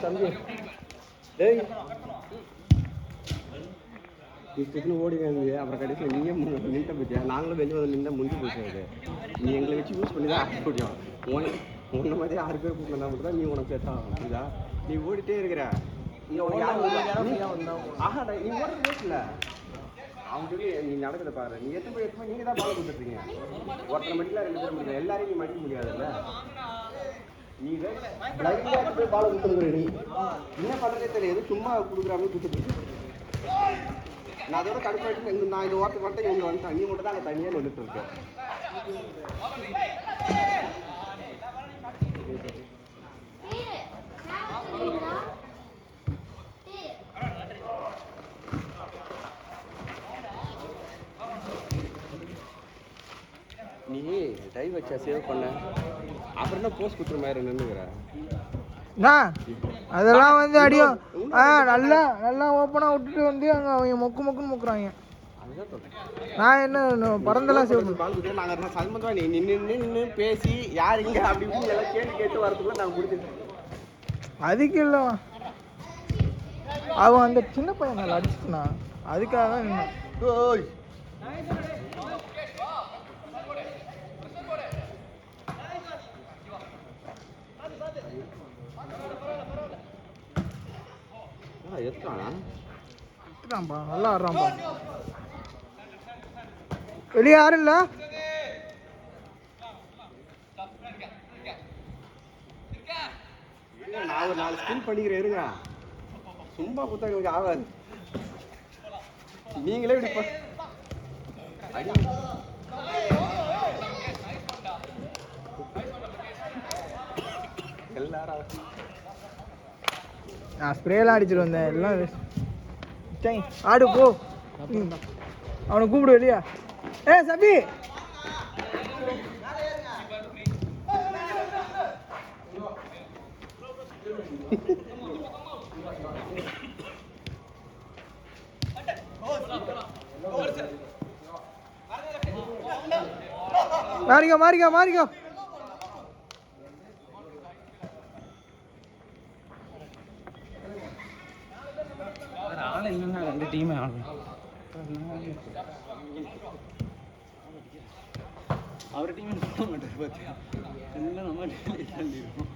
தம்பி டேய் இஷ்டத்துன்னு ஓடி வந்து அப்புறம் கடைசியில் நீயே நின்ற பற்றியா நாங்களும் வெளியே வந்து நின்று முடிஞ்சு போச்சு. நீ எங்களை வச்சு யூஸ் பண்ணி தான் ஆட முடியும். உன்ன மாதிரி 6 பேர் கூப்பிட்டு மட்டும் தான் நீ உனக்கு செட் ஆகும். புரியுதா? நீ ஓடிட்டே இருக்கிற. நீ ஆஹா நீ ஓடுற பேசல. அவன் சொல்லி நீ நடக்கிறத பாரு. நீ எத்தனை போய் நீங்கள் தான் பால் கொடுத்துருக்கீங்க. ஒருத்தனை மடிக்கலாம் 2 பேர் முடியாது. எல்லாரையும் நீ மடிக்க முடியாதுல்ல. நீ பிளைண்டாக போய் பால் கொடுத்துருக்குற. நீ என்ன பண்ணுறதே தெரியாது. சும்மா கொடுக்குறாமே கொடுத்துட்டு நான் அதோட கடுப்பாயிட்டு நான் இந்த ஓரத்துக்கு மட்டும் இவங்க வந்துட்டேன். நீ மட்டும் தான் அங்கே தனியாக வந்துட்டு இருக்கேன். நீ டைவ் வச்சா சேவ் பண்ண அப்புறம் என்ன போஸ்ட் குத்துற மாதிரி நின்றுக்கிற. அதெல்லாம் வந்து அடியும் நல்லா நல்லா ஓப்பனாக விட்டுட்டு வந்து அங்கே அவங்க மொக்குன்னு மொக்குறாங்க. நான் என்ன பறந்தெல்லாம் சேவ் பண்ணி நாங்கள் சல்மந்தா நீ நின்று பேசி யார் இங்கே அப்படி இப்படி எல்லாம் கேட்டு வரதுக்குள்ள நாங்கள் கொடுத்துட்டோம். அதுக்கு இல்லை அவன் அந்த சின்ன பையன் நல்லா அடிச்சுனா அதுக்காக தான் நின்று எடுத்துட்டான்பா. நல்லா ஆடுறான்பா. வெளியே யாரும் இல்லை. நான் ஒரு 4 ஸ்கில் பண்ணிக்கிறேன் இருங்க. சும்மா கொடுத்தா கொஞ்சம் ஆகாது. நீங்களே இப்படி எல்லாரும் நான் ஸ்ப்ரேலாம் அடிச்சுட்டு வந்தேன். எல்லாம் ஆடு போ. அவனை கூப்பிடு வெளியா. சபி மாறிக்கோ. ஆள் இல்லைன்னா 2 டீமே ஆடணும். அவர் டீமே போட மாட்டார் பார்த்தியா. எல்லாம் நம்ம இருக்கும்.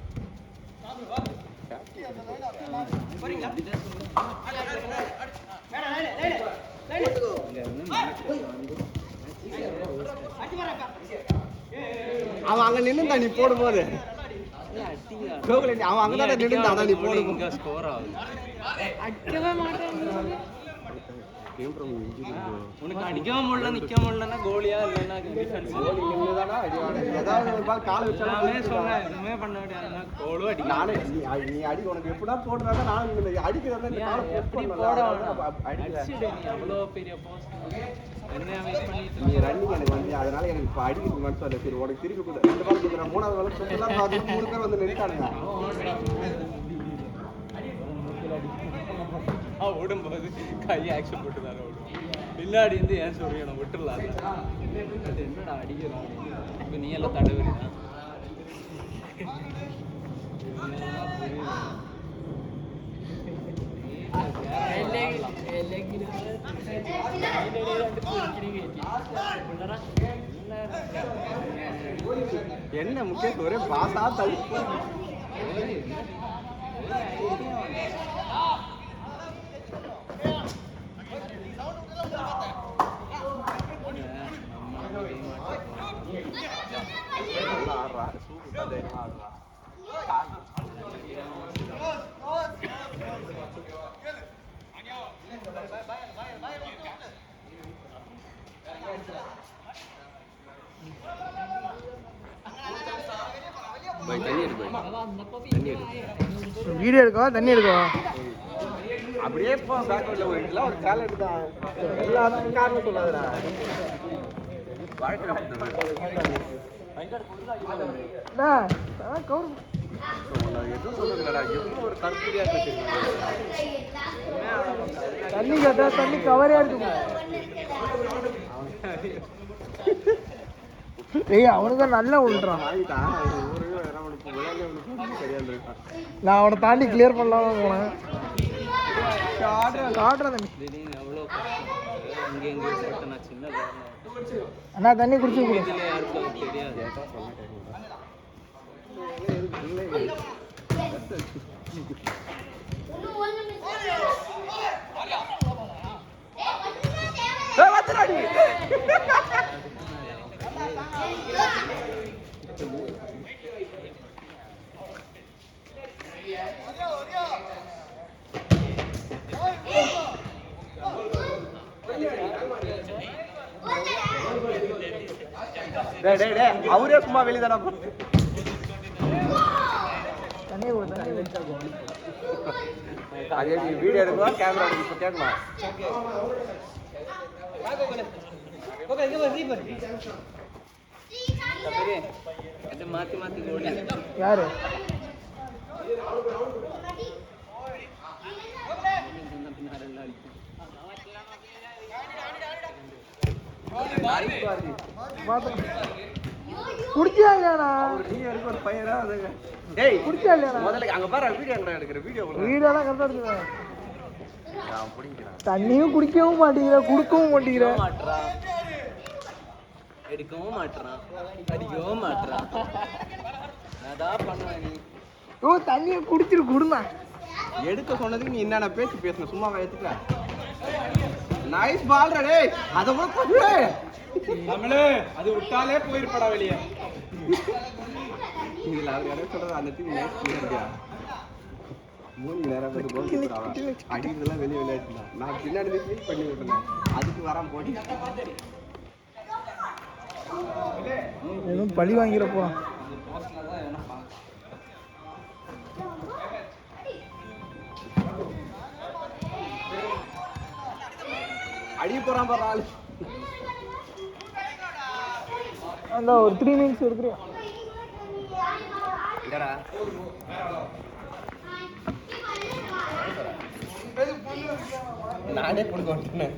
அவன் அங்கே நின்று நீ போடும்போது அவன் அங்கதான் நின்று நீ போடும்போது ஸ்கோர் ஆகுது. உனக்கு அடிக்கவும் முடியல நிக்க முடியலன்னா கோலியா இல்லைன்னா எதுவுமே பண்ண முடியாது. கோலும் அடி நானே நீ அடி உனக்கு எப்படா போடுறாங்க நானும் அடிக்கிறத அவ்வளோ பெரிய போஸ்ட் என்ன வெயிட் பண்ணிட்டு நீ ரன்னிங் எனக்கு வந்து அதனால எனக்கு இப்போ அடிக்கிறது மட்டும் இல்லை. சரி உனக்கு திருப்பி கொடுத்த 2 பால் கொடுக்குறேன். 3வது பால் சுத்தலாம் பார்த்து 3 பேர் வந்து நின்றுட்டானுங்க. ஓடும்போது கையை ஆக்ஷன் போட்டு தானே ஓடும். பின்னாடி இருந்து ஏன் சொல்றீங்க விட்டுடலாம். என்னடா அடிக்கிறோம் இப்போ நீ எல்லாம் தடவுறீங்க. என்ன முக்கியம் ஒரே பாசா தடுப்பு. ஆடுறா சூப்பர் ஆடுறா. வீடியோ எடுக்கவா தண்ணி எடுக்கவா? அப்படியே போ. பேக்ரவுண்ட்ல ஒரு டேலண்ட் தான். எல்லாரும் காரணம் சொல்லாதடா. எதுவும் சொல்லுங்கடா. எவ்வளோ ஒரு கருத்துரியா இருக்கு. தண்ணி கேட்டா தண்ணி கவரையா இருக்கு. அவனுக்கு நல்லா விழுறான். ஆகிட்டான். ஒரு விளையாட சரியா இருந்திருக்கான். நான் அவனை தாண்டி கிளியர் பண்ணலாம போனேன். ஆடுறேன் தம்பி. திடீர்னு எவ்வளோ கஷ்டம் அங்கே எங்கே போட்டு நான் சின்ன அண்ணா தண்ணி குடிச்சு கொடு. இதில் யாருக்கும் தெரியாது. அவரே சும்மா வெளிதானா தண்ணியை கொடு, தண்ணியை கொடு. அதே வீடியோ எடுக்கலாம், கேமரா எடுக்க கேட்கலாம். மாற்றி மாற்றி ஓடி யாரு குடிச்சா இல்லையாண்ணா? ஒரு பையனா அதுங்க. டேய் குடிச்சா இல்லையாண்ணா? முதல்ல அங்க பாரு வீடியோ எடுக்கிற வீடியோ வீடெல்லாம் கரெக்டாக எடுத்துக்கிறேன். நான் பிடிக்கிறேன். தண்ணியும் குடிக்கவும் மாட்டேங்கிற, கொடுக்கவும் மாட்டேங்கிற. மாட்டுறான், எடுக்கவும் மாட்டுறான், அடிக்கவும் மாட்டுறான். அதான் பண்ணுவேன் நீ. ஓ தண்ணியை குடிச்சிரு கொடுமா. எடுக்க சொன்னதுக்கு நீ என்னென்ன பேச்சு பேசணும்? சும்மா எடுத்துக்க. நைஸ் பால் டேய். அத கூட பண்ணு. நம்மளே அது விட்டாலே போயிருப்படா வெளியே. இதுல அவர் என்ன சொல்றது? அந்த டீம் நைஸ் பிளேயர்யா. 3 நேரம் வந்து கோல் போடுறாங்க. அடிக்கிறதெல்லாம் வெளிய விளையாடுறா. நான் பின்னாடி நின்னு ஃபீல் பண்ணி விட்டேன். அதுக்கு வராம போடி. எதுவும் பழி வாங்கிறப்போ அடி போறான் பாரு ஆளு. அந்த ஒரு 3 மினிட்ஸ் எடுத்துறியா? இல்லடா. நானே புடிக்க வந்துட்டேன்.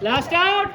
Last out.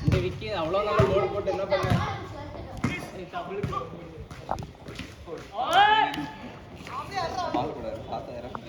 இந்த விக்கி அவ்வளோ நல்லா லோடு போட்டு என்ன பண்ண பால் கூட 10,000